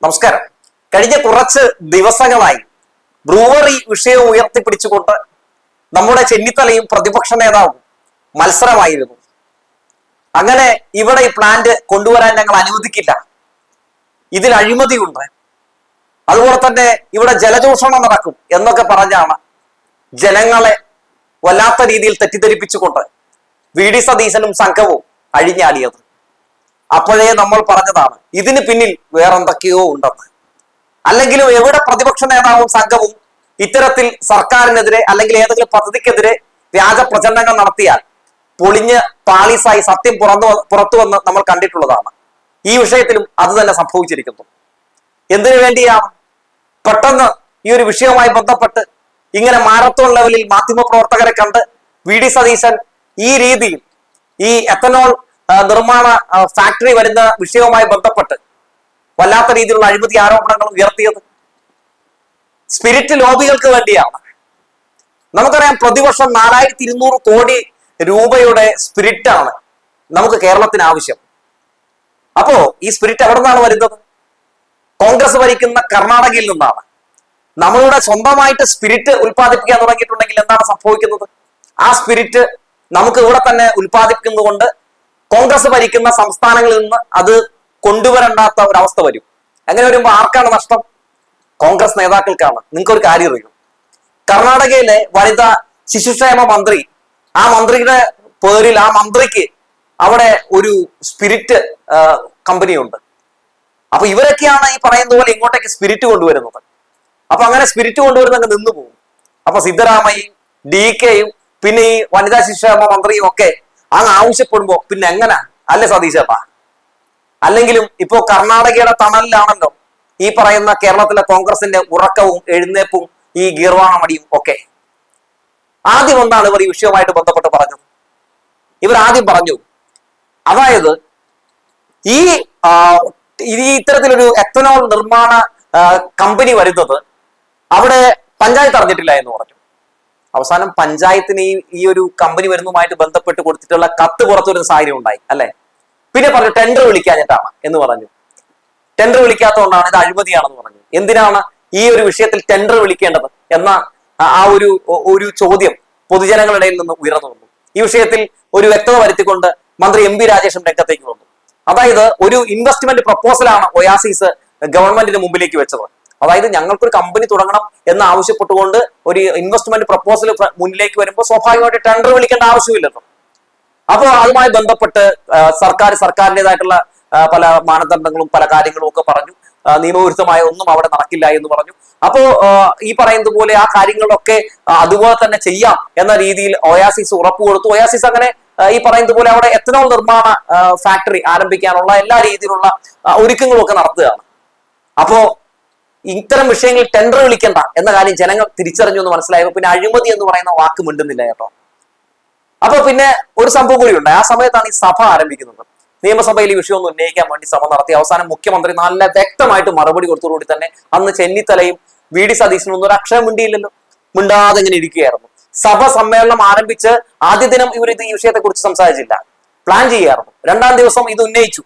നമസ്കാരം. കഴിഞ്ഞ കുറച്ച് ദിവസങ്ങളായി ബ്രൂവറി വിഷയം ഉയർത്തിപ്പിടിച്ചുകൊണ്ട് നമ്മുടെ ചെന്നിത്തലയും പ്രതിപക്ഷ നേതാവും മത്സരമായിരുന്നു. അങ്ങനെ ഇവിടെ ഈ പ്ലാന്റ് കൊണ്ടുവരാൻ ഞങ്ങൾ അനുവദിക്കില്ല, ഇതിൽ അഴിമതിയുണ്ട്, അതുപോലെ തന്നെ ഇവിടെ ജലചൂഷണം നടക്കും എന്നൊക്കെ പറഞ്ഞാണ് ജനങ്ങളെ വല്ലാത്ത രീതിയിൽ തെറ്റിദ്ധരിപ്പിച്ചുകൊണ്ട് വി.ഡി. സതീശനും സംഘവും അഴിഞ്ഞാടിയത്. അപ്പോഴേ നമ്മൾ പറഞ്ഞതാണ് ഇതിന് പിന്നിൽ വേറെന്തൊക്കെയോ ഉണ്ടെന്ന്. അല്ലെങ്കിലും എവിടെ പ്രതിപക്ഷ നേതാവും സംഘവും ഇത്തരത്തിൽ സർക്കാരിനെതിരെ അല്ലെങ്കിൽ ഏതെങ്കിലും പദ്ധതിക്കെതിരെ വ്യാജ പ്രചരണങ്ങൾ നടത്തിയാൽ പൊളിഞ്ഞ് പാളീസായി സത്യം പുറത്തു വന്ന് നമ്മൾ കണ്ടിട്ടുള്ളതാണ്. ഈ വിഷയത്തിലും അത് തന്നെ സംഭവിച്ചിരിക്കുന്നു. എന്തിനു വേണ്ടിയാണ് പെട്ടെന്ന് ഈ ഒരു വിഷയവുമായി ബന്ധപ്പെട്ട് ഇങ്ങനെ മാരത്തോൺ ലെവലിൽ മാധ്യമപ്രവർത്തകരെ കണ്ട് വി.ഡി. സതീശൻ ഈ രീതിയിൽ ഈ എത്തനോൾ നിർമ്മാണ ഫാക്ടറി വരുന്ന വിഷയവുമായി ബന്ധപ്പെട്ട് വല്ലാത്ത രീതിയിലുള്ള അഴിമതി ആരോപണങ്ങൾ ഉയർത്തിയത്? സ്പിരിറ്റ് ലോബികൾക്ക് വേണ്ടിയാണ്. നമുക്കറിയാം, പ്രതിവർഷം 4200 കോടി രൂപയുടെ സ്പിരിറ്റാണ് നമുക്ക് കേരളത്തിന് ആവശ്യം. അപ്പോ ഈ സ്പിരിറ്റ് എവിടെ നിന്നാണ് വരുന്നത്? കോൺഗ്രസ് ഭരിക്കുന്ന കർണാടകയിൽ നിന്നാണ്. നമ്മളുടെ സ്വന്തമായിട്ട് സ്പിരിറ്റ് ഉൽപ്പാദിപ്പിക്കാൻ തുടങ്ങിയിട്ടുണ്ടെങ്കിൽ എന്താണ് സംഭവിക്കുന്നത്? ആ സ്പിരിറ്റ് നമുക്ക് ഇവിടെ തന്നെ ഉൽപ്പാദിപ്പിക്കുന്നതുകൊണ്ട് കോൺഗ്രസ് ഭരിക്കുന്ന സംസ്ഥാനങ്ങളിൽ നിന്ന് അത് കൊണ്ടുവരണ്ടാത്ത ഒരവസ്ഥ വരും. അങ്ങനെ വരുമ്പോൾ ആർക്കാണ് നഷ്ടം? കോൺഗ്രസ് നേതാക്കൾക്കാണ്. നിങ്ങൾക്കൊരു കാര്യം അറിയും, കർണാടകയിലെ വനിതാ ശിശുക്ഷേമ മന്ത്രി, ആ മന്ത്രിയുടെ പേരിൽ ആ മന്ത്രിക്ക് അവിടെ ഒരു സ്പിരിറ്റ് കമ്പനിയുണ്ട്. അപ്പൊ ഇവരൊക്കെയാണ് ഈ പറയുന്ന പോലെ ഇങ്ങോട്ടേക്ക് സ്പിരിറ്റ് കൊണ്ടുവരുന്നത്. അപ്പൊ അങ്ങനെ സ്പിരിറ്റ് കൊണ്ടുവരുന്നങ്ങ് നിന്നു പോകും. അപ്പൊ സിദ്ധരാമയ്യയും DKയും പിന്നെ ഈ വനിതാ ശിശുക്ഷേമ മന്ത്രിയും ഒക്കെ അങ്ങ് ആവശ്യപ്പെടുമ്പോ പിന്നെ എങ്ങനെ അല്ലേ സതീശേട്ടാ? അല്ലെങ്കിലും ഇപ്പോ കർണാടകയുടെ തണലിലാണല്ലോ ഈ പറയുന്ന കേരളത്തിലെ കോൺഗ്രസിന്റെ ഉറക്കവും എഴുന്നേപ്പും ഈ ഗീർവാണമടിയും ഒക്കെ. ആദ്യം എന്താണ് ഇവർ ഈ വിഷയവുമായിട്ട് ബന്ധപ്പെട്ട് പറഞ്ഞത്? ഇവർ ആദ്യം പറഞ്ഞു, അതായത് ഈ ഇത്തരത്തിലൊരു എത്തനോൾ നിർമ്മാണ കമ്പനി വരുന്നത് അവിടെ പഞ്ചായത്ത് അറിഞ്ഞിട്ടില്ല എന്ന് പറഞ്ഞു. അവസാനം പഞ്ചായത്തിന് ഈ ഒരു കമ്പനി വരുന്നതുമായിട്ട് ബന്ധപ്പെട്ട് കൊടുത്തിട്ടുള്ള കത്ത് പുറത്തു വരുന്ന സാഹചര്യം ഉണ്ടായി അല്ലെ? പിന്നെ പറഞ്ഞു ടെൻഡർ വിളിക്കാഞ്ഞിട്ടാണ് എന്ന് പറഞ്ഞു. ടെൻഡർ വിളിക്കാത്തതുകൊണ്ടാണ് ഇത് അഴിമതിയാണെന്ന് പറഞ്ഞു. എന്തിനാണ് ഈ ഒരു വിഷയത്തിൽ ടെൻഡർ വിളിക്കേണ്ടത് എന്ന ആ ഒരു ചോദ്യം പൊതുജനങ്ങളുടെ നിന്ന് ഉയർന്നു വന്നു. ഈ വിഷയത്തിൽ ഒരു വ്യക്തത വരുത്തിക്കൊണ്ട് മന്ത്രി MP രാജേഷും രംഗത്തേക്ക് വന്നു. അതായത് ഒരു ഇൻവെസ്റ്റ്മെന്റ് പ്രപ്പോസലാണ് ഒയാസിസ് ഗവൺമെന്റിന് മുമ്പിലേക്ക് വെച്ചത്. അതായത് ഞങ്ങൾക്കൊരു കമ്പനി തുടങ്ങണം എന്ന് ആവശ്യപ്പെട്ടുകൊണ്ട് ഒരു ഇൻവെസ്റ്റ്മെന്റ് പ്രപ്പോസൽ മുന്നിലേക്ക് വരുമ്പോൾ സ്വാഭാവികമായിട്ട് ടെൻഡർ വിളിക്കേണ്ട ആവശ്യമില്ലല്ലോ. അപ്പോൾ അതുമായി ബന്ധപ്പെട്ട് സർക്കാരിൻ്റെതായിട്ടുള്ള പല മാനദണ്ഡങ്ങളും പല കാര്യങ്ങളും ഒക്കെ പറഞ്ഞു. നിയമവിരുദ്ധമായ ഒന്നും അവിടെ നടക്കില്ല എന്ന് പറഞ്ഞു. അപ്പോ ഈ പറയുന്നത് പോലെ ആ കാര്യങ്ങളൊക്കെ അതുപോലെ തന്നെ ചെയ്യാം എന്ന രീതിയിൽ ഒയാസിസ് ഉറപ്പ് കൊടുത്തു. ഒയാസിസ് അങ്ങനെ ഈ പറയുന്നത് പോലെ അവിടെ എത്തനോൾ നിർമ്മാണ ഫാക്ടറി ആരംഭിക്കാനുള്ള എല്ലാ രീതിയിലുള്ള ഒരുക്കങ്ങളും ഒക്കെ നടത്തുകയാണ്. അപ്പോ ഇത്തരം വിഷയങ്ങളിൽ ടെൻഡർ വിളിക്കണ്ട എന്ന കാര്യം ജനങ്ങൾ തിരിച്ചറിഞ്ഞു എന്ന് മനസ്സിലായപ്പോൾ പിന്നെ അഴിമതി എന്ന് പറയുന്ന വാക്ക് മിണ്ടുന്നില്ല കേട്ടോ. അപ്പൊ പിന്നെ ഒരു സംഭവം കൂടി ഉണ്ട്. ആ സമയത്താണ് ഈ സഭ ആരംഭിക്കുന്നത്. നിയമസഭയിൽ ഈ വിഷയം ഒന്ന് ഉന്നയിക്കാൻ വേണ്ടി ശ്രമം നടത്തി. അവസാനം മുഖ്യമന്ത്രി നല്ല വ്യക്തമായിട്ട് മറുപടി കൊടുത്തോടുകൂടി തന്നെ അന്ന് ചെന്നിത്തലയും വി.ഡി. സതീശനും ഒന്നും ഒരു അക്ഷരം മിണ്ടിയില്ലല്ലോ, മിണ്ടാതെ ഇങ്ങനെ ഇരിക്കുകയായിരുന്നു. സഭ സമ്മേളനം ആരംഭിച്ച് ആദ്യ ദിനം ഇവർ ഈ വിഷയത്തെ കുറിച്ച് സംസാരിച്ചില്ല, പ്ലാൻ ചെയ്യാറുണ്ട്. രണ്ടാം ദിവസം ഇത് ഉന്നയിച്ചു,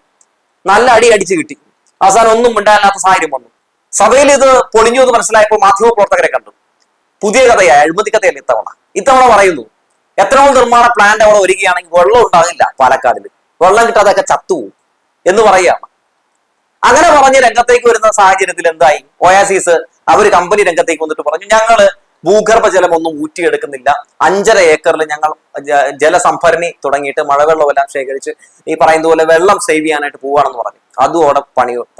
നല്ല അടിച്ച് കിട്ടി. അവസാനം ഒന്നും മിണ്ടാനില്ലാത്ത സാഹചര്യം വന്നു. സഭയിൽ ഇത് പൊളിഞ്ഞു എന്ന് മനസ്സിലായപ്പോൾ മാധ്യമപ്രവർത്തകരെ കണ്ടു. പുതിയ കഥയായി, അഴിമതി കഥയല്ല ഇത്തവണ പറയുന്നു. എത്തനോൾ നിർമ്മാണ പ്ലാന്റ് അവിടെ വരികയാണെങ്കിൽ വെള്ളം ഉണ്ടാകില്ല, പാലക്കാടിൽ വെള്ളം കിട്ടാതൊക്കെ ചത്തുപോകും എന്ന് പറയുകയാണ്. അങ്ങനെ പറഞ്ഞ് രംഗത്തേക്ക് വരുന്ന സാഹചര്യത്തിൽ എന്തായി? ഒയാസിസ് അവർ കമ്പനി രംഗത്തേക്ക് വന്നിട്ട് പറഞ്ഞു, ഞങ്ങള് ഭൂഗർഭജലം ഒന്നും ഊറ്റിയെടുക്കുന്നില്ല, 5.5 ഏക്കറിൽ ഞങ്ങൾ ജലസംഭരണി തുടങ്ങിയിട്ട് മഴവെള്ളമെല്ലാം ശേഖരിച്ച് ഈ പറയുന്ന പോലെ വെള്ളം സേവ് ചെയ്യാനായിട്ട് പോവുകയാണെന്ന് പറഞ്ഞു. അതും അവിടെ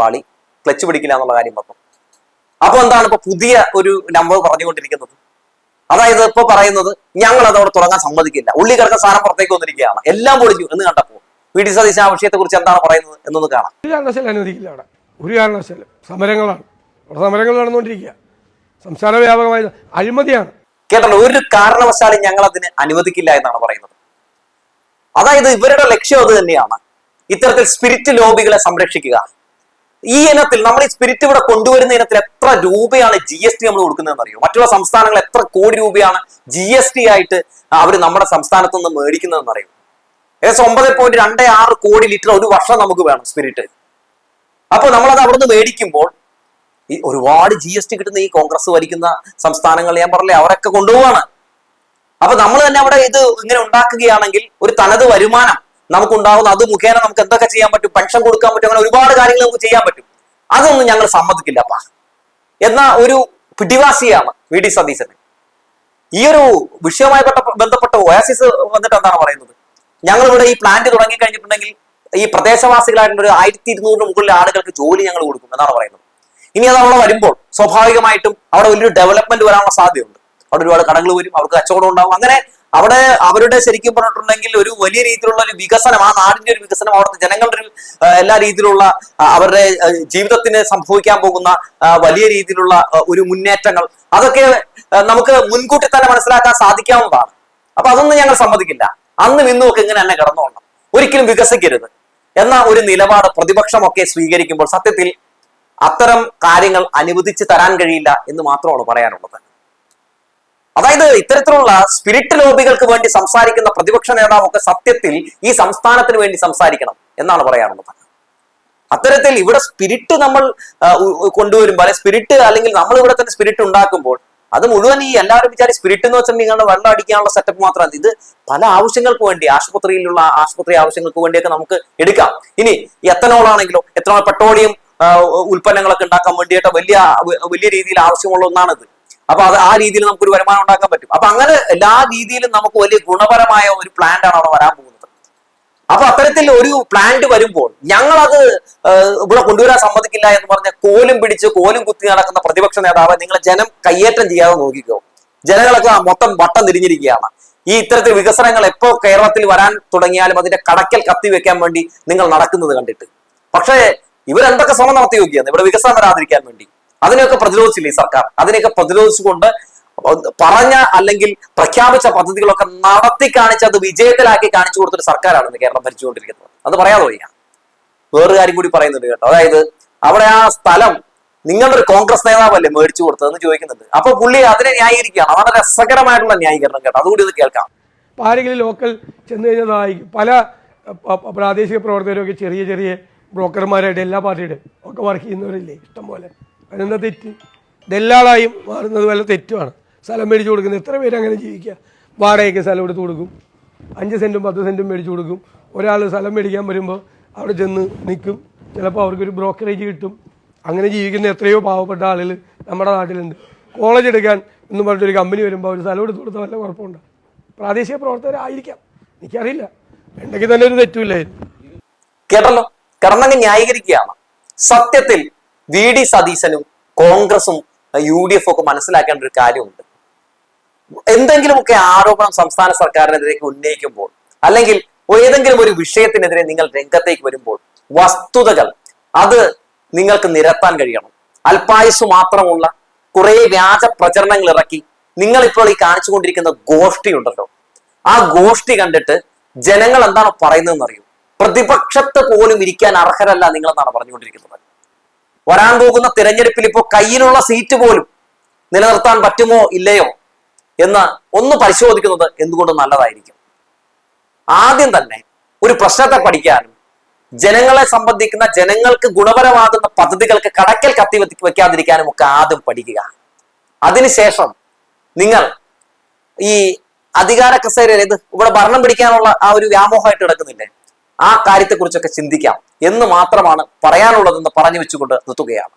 പാളി, ക്ലച്ച് പിടിക്കില്ല എന്നുള്ള കാര്യം പറഞ്ഞു. അപ്പൊ എന്താണ് ഇപ്പൊ പുതിയ ഒരു നമ്പർ പറഞ്ഞുകൊണ്ടിരിക്കുന്നത്? അതായത് ഇപ്പൊ പറയുന്നത് ഞങ്ങൾ അതവിടെ തുടങ്ങാൻ സമ്മതിക്കില്ല, ഉള്ളി കിടക്കുന്ന സാധനം പുറത്തേക്ക് വന്നിരിക്കുകയാണ്, എല്ലാം പൊളിഞ്ഞു എന്ന് കണ്ടപ്പോ വി.ഡി. സതീശൻ ആ വിഷയത്തെ കുറിച്ച് എന്താണ് പറയുന്നത് എന്നൊന്ന് കാണാം. ഒരു കാരണവശാലും അനുവദിക്കില്ല. അവിടെ ഒരു കാരണവശാലും സമരങ്ങളാണ്, അവിടെ സമരങ്ങൾ നടന്നുകൊണ്ടിരിക്കുക. സംസ്ഥാന വ്യാപകമായ അഴിമതിയാണ്. കേട്ടല്ലോ, ഒരു കാരണവശാലും ഞങ്ങൾ അതിന് അനുവദിക്കില്ല എന്നാണ് പറയുന്നത്. അതായത് ഇവരുടെ ലക്ഷ്യം അത് തന്നെയാണ്, ഇത്തരത്തിൽ സ്പിരിറ്റ് ലോബികളെ സംരക്ഷിക്കുക. ഈ ഇനത്തിൽ നമ്മൾ ഈ സ്പിരിറ്റ് ഇവിടെ കൊണ്ടുവരുന്ന ഇനത്തിൽ എത്ര രൂപയാണ് GST നമ്മൾ കൊടുക്കുന്നതെന്ന് അറിയോ? മറ്റുള്ള സംസ്ഥാനങ്ങൾ എത്ര കോടി രൂപയാണ് GST ആയിട്ട് അവർ നമ്മുടെ സംസ്ഥാനത്ത് നിന്ന് മേടിക്കുന്നതെന്ന് അറിയോ? ഏകദേശം 9.26 കോടി ലിറ്റർ ഒരു വർഷം നമുക്ക് വേണം സ്പിരിറ്റ്. അപ്പൊ നമ്മളത് അവിടുന്ന് മേടിക്കുമ്പോൾ ഈ ഒരുപാട് GST കിട്ടുന്ന ഈ കോൺഗ്രസ് ഭരിക്കുന്ന സംസ്ഥാനങ്ങൾ ഞാൻ പറഞ്ഞില്ലേ അവരൊക്കെ കൊണ്ടുപോവാണ്. അപ്പൊ നമ്മൾ തന്നെ അവിടെ ഇത് ഇങ്ങനെ ഉണ്ടാക്കുകയാണെങ്കിൽ ഒരു തനത് വരുമാനം നമുക്ക് ഉണ്ടാകുന്ന അത് മുഖേന നമുക്ക് എന്തൊക്കെ ചെയ്യാൻ പറ്റും, പെൻഷൻ കൊടുക്കാൻ പറ്റും, അങ്ങനെ ഒരുപാട് കാര്യങ്ങൾ നമുക്ക് ചെയ്യാൻ പറ്റും. അതൊന്നും ഞങ്ങൾ സമ്മതിക്കില്ലപ്പാ എന്ന ഒരു പിടിവാശിയാണ് VD സതീശന്. ഈ ഒരു വിഷയവുമായി ബന്ധപ്പെട്ട ഒയാസിസ് വന്നിട്ട് എന്താണ് പറയുന്നത്, ഞങ്ങൾ ഇവിടെ ഈ പ്ലാന്റ് തുടങ്ങി കഴിഞ്ഞിട്ടുണ്ടെങ്കിൽ ഈ പ്രദേശവാസികളായിട്ടുള്ള ഒരു 1200 മുകളിൽ ആളുകൾക്ക് ജോലി ഞങ്ങൾ കൊടുക്കും എന്നാണ് പറയുന്നത്. ഇനി അത് അവിടെ വരുമ്പോൾ സ്വാഭാവികമായിട്ടും അവിടെ വലിയൊരു ഡെവലപ്മെന്റ് വരാനുള്ള സാധ്യതയുണ്ട്. അവിടെ ഒരുപാട് കടകൾ വരും, അവർക്ക് കച്ചവടം ഉണ്ടാവും. അങ്ങനെ അവിടെ അവരുടെ ശരിക്കും പറഞ്ഞിട്ടുണ്ടെങ്കിൽ ഒരു വലിയ രീതിയിലുള്ള ഒരു വികസനം, ആ നാടിന്റെ ഒരു വികസനം, അവിടുത്തെ ജനങ്ങളുടെ ഒരു എല്ലാ രീതിയിലുള്ള അവരുടെ ജീവിതത്തിന് സംഭവിക്കാൻ പോകുന്ന വലിയ രീതിയിലുള്ള ഒരു മുന്നേറ്റങ്ങൾ, അതൊക്കെ നമുക്ക് മുൻകൂട്ടി തന്നെ മനസ്സിലാക്കാൻ സാധിക്കാവുന്നതാണ്. അപ്പൊ അതൊന്നും ഞങ്ങൾ സമ്മതിക്കില്ല. അന്നും ഇന്നും ഒക്കെ ഇങ്ങനെ തന്നെ കിടന്നുകൊള്ളണം, ഒരിക്കലും വികസിക്കരുത് എന്ന ഒരു നിലപാട് പ്രതിപക്ഷമൊക്കെ സ്വീകരിക്കുമ്പോൾ സത്യത്തിൽ അത്തരം കാര്യങ്ങൾ അനുവദിച്ച് തരാൻ കഴിയില്ല എന്ന് മാത്രമാണ് പറയാനുള്ളത്. അതായത് ഇത്തരത്തിലുള്ള സ്പിരിറ്റ് ലോബികൾക്ക് വേണ്ടി സംസാരിക്കുന്ന പ്രതിപക്ഷ നേതാവൊക്കെ സത്യത്തിൽ ഈ സംസ്ഥാനത്തിന് വേണ്ടി സംസാരിക്കണം എന്നാണ് പറയാനുള്ളത്. അത്തരത്തിൽ ഇവിടെ സ്പിരിറ്റ് നമ്മൾ കൊണ്ടുവരുമ്പോൾ, അല്ലെ സ്പിരിറ്റ് അല്ലെങ്കിൽ നമ്മൾ ഇവിടെ തന്നെ സ്പിരിറ്റ് ഉണ്ടാക്കുമ്പോൾ അത് മുഴുവൻ ഈ എല്ലാവരും വിചാരി സ്പിരിറ്റ് എന്ന് വെച്ചാൽ നിങ്ങളുടെ വെള്ളം അടിക്കാനുള്ള സെറ്റപ്പ് മാത്രമാണ്. ഇത് പല ആവശ്യങ്ങൾക്ക് വേണ്ടി, ആശുപത്രി ആവശ്യങ്ങൾക്ക് വേണ്ടിയൊക്കെ നമുക്ക് എടുക്കാം. ഇനി എത്തനോൾ ആണെങ്കിലോ, എത്തനോൾ പെട്രോളിയം ഉൽപ്പന്നങ്ങളൊക്കെ ഉണ്ടാക്കാൻ വേണ്ടിയിട്ട് വലിയ രീതിയിൽ ആവശ്യമുള്ള ഒന്നാണിത്. അപ്പൊ അത് ആ രീതിയിൽ നമുക്കൊരു വരുമാനം ഉണ്ടാക്കാൻ പറ്റും. അപ്പൊ അങ്ങനെ എല്ലാ രീതിയിലും നമുക്ക് വലിയ ഗുണപരമായ ഒരു പ്ലാന്റ് ആണ് അവിടെ വരാൻ പോകുന്നത്. അപ്പൊ അത്തരത്തിൽ ഒരു പ്ലാന്റ് വരുമ്പോൾ ഞങ്ങളത് ഇവിടെ കൊണ്ടുവരാൻ സമ്മതിക്കില്ല എന്ന് പറഞ്ഞ കോലും കുത്തി നടക്കുന്ന പ്രതിപക്ഷ നേതാവ് നിങ്ങളെ ജനം കയ്യേറ്റം ചെയ്യാതെ നോക്കിക്കോ. ജനങ്ങളൊക്കെ മൊത്തം വട്ടം തിരിഞ്ഞിരിക്കുകയാണ്. ഈ ഇത്തരത്തിൽ വികസനങ്ങൾ എപ്പോ കേരളത്തിൽ വരാൻ തുടങ്ങിയാലും അതിന്റെ കടക്കൽ കത്തി വെക്കാൻ വേണ്ടി നിങ്ങൾ നടക്കുന്നത് കണ്ടിട്ട്. പക്ഷേ ഇവരെന്തൊക്കെ ശ്രമം നടത്തി നോക്കിയാണ് ഇവിടെ വികസനം വരാതിരിക്കാൻ വേണ്ടി. അതിനെയൊക്കെ പ്രതിരോധിച്ചില്ലേ സർക്കാർ? അതിനെയൊക്കെ പ്രതിരോധിച്ചുകൊണ്ട് പറഞ്ഞ അല്ലെങ്കിൽ പ്രഖ്യാപിച്ച പദ്ധതികളൊക്കെ നടത്തി കാണിച്ച് അത് വിജയത്തിലാക്കി കാണിച്ചു കൊടുത്തൊരു സർക്കാരാണ് ഇന്ന് കേരളം ഭരിച്ചുകൊണ്ടിരിക്കുന്നത്. അത് പറയാതെ വയ്യ. വേറൊരു കാര്യം കൂടി പറയുന്നുണ്ട് കേട്ടോ. അതായത് അവിടെ ആ സ്ഥലം നിങ്ങളുടെ ഒരു കോൺഗ്രസ് നേതാവല്ലേ മേടിച്ചു കൊടുത്തതെന്ന് ചോദിക്കുന്നുണ്ട്. അപ്പൊ പുള്ളി അതിനെ ന്യായീകരിക്കുകയാണ്. വളരെ രസകരമായിട്ടുള്ള ന്യായീകരണം കേട്ടോ. അതുകൂടി ഇത് കേൾക്കാം. ആരെങ്കിലും ലോക്കൽ ചെന്ന് കഴിഞ്ഞതായിരിക്കും പല പ്രാദേശിക പ്രവർത്തകരൊക്കെ ചെറിയ ചെറിയ ബ്രോക്കർമാരായിട്ട് എല്ലാ പാർട്ടിയുടെയും ഒക്കെ വർക്ക് ചെയ്യുന്നവരില്ലേ ഇഷ്ടംപോലെ. അതിനെന്താ തെറ്റ്? ദല്ലാളായും മാറുന്നത് വല്ല തെറ്റുമാണ്. സ്ഥലം മേടിച്ചു കൊടുക്കുന്നത് എത്ര പേര് അങ്ങനെ ജീവിക്കുക? വാടകയ്ക്ക് സ്ഥലം എടുത്ത് കൊടുക്കും, 5 സെൻറ്റും 10 സെൻറ്റും മേടിച്ചു കൊടുക്കും. ഒരാൾ സ്ഥലം മേടിക്കാൻ വരുമ്പോൾ അവിടെ ചെന്ന് നിൽക്കും, ചിലപ്പോൾ അവർക്കൊരു ബ്രോക്കറേജ് കിട്ടും. അങ്ങനെ ജീവിക്കുന്ന എത്രയോ പാവപ്പെട്ട ആളുകൾ നമ്മുടെ നാട്ടിലുണ്ട്. കോളേജ് എടുക്കാൻ എന്ന് പറഞ്ഞിട്ടൊരു കമ്പനി വരുമ്പോൾ ഒരു സ്ഥലം എടുത്ത് കൊടുത്താൽ വല്ല കുഴപ്പമുണ്ടോ? പ്രാദേശിക പ്രവർത്തകരായിരിക്കാം, എനിക്കറിയില്ല. ഉണ്ടെങ്കിൽ തന്നെ ഒരു തെറ്റുമില്ലായിരുന്നു. കേട്ടല്ലോ, കിടന്നങ്ങ് ന്യായീകരിക്കുകയാണ്. സത്യത്തിൽ VD സതീശനും കോൺഗ്രസും UDF ഒക്കെ മനസ്സിലാക്കേണ്ട ഒരു കാര്യമുണ്ട്. എന്തെങ്കിലുമൊക്കെ ആരോപണം സംസ്ഥാന സർക്കാരിനെതിരേക്ക് ഉന്നയിക്കുമ്പോൾ അല്ലെങ്കിൽ ഏതെങ്കിലും ഒരു വിഷയത്തിനെതിരെ നിങ്ങൾ രംഗത്തേക്ക് വരുമ്പോൾ വസ്തുതകൾ അത് നിങ്ങൾക്ക് നിരത്താൻ കഴിയണം. അല്പായുസ് മാത്രമുള്ള കുറെ വ്യാജ പ്രചരണങ്ങൾ ഇറക്കി നിങ്ങൾ ഇപ്പോൾ ഈ കാണിച്ചുകൊണ്ടിരിക്കുന്ന ഗോഷ്ഠി ഉണ്ടല്ലോ, ആ ഗോഷ്ഠി കണ്ടിട്ട് ജനങ്ങൾ എന്താണ് പറയുന്നതെന്ന് അറിയൂ. പ്രതിപക്ഷത്ത് പോലും ഇരിക്കാൻ അർഹരല്ല നിങ്ങളെന്നാണ് പറഞ്ഞുകൊണ്ടിരിക്കുന്നത്. വരാൻ പോകുന്ന തിരഞ്ഞെടുപ്പിൽ ഇപ്പോൾ കയ്യിലുള്ള സീറ്റ് പോലും നിലനിർത്താൻ പറ്റുമോ ഇല്ലയോ എന്ന് ഒന്ന് പരിശോധിക്കുന്നത് എന്തുകൊണ്ട് നല്ലതായിരിക്കും. ആദ്യം തന്നെ ഒരു പ്രശ്നത്തെ പഠിക്കാനും ജനങ്ങളെ സംബന്ധിക്കുന്ന, ജനങ്ങൾക്ക് ഗുണപരമാകുന്ന പദ്ധതികൾക്ക് കടക്കൽ കത്തി വെക്കാതിരിക്കാനും ഒക്കെ ആദ്യം പഠിക്കുക. അതിനുശേഷം നിങ്ങൾ ഈ അധികാര കസേരയിൽ ഇവിടെ ഭരണം പിടിക്കാനുള്ള ആ ഒരു വ്യാമോഹമായിട്ട് കിടക്കുന്നില്ലേ, ആ കാര്യത്തെക്കുറിച്ചൊക്കെ ചിന്തിക്കാം എന്ന് മാത്രമാണ് പറയാനുള്ളതെന്ന് പറഞ്ഞു വെച്ചുകൊണ്ട് നിർത്തുകയാണ്.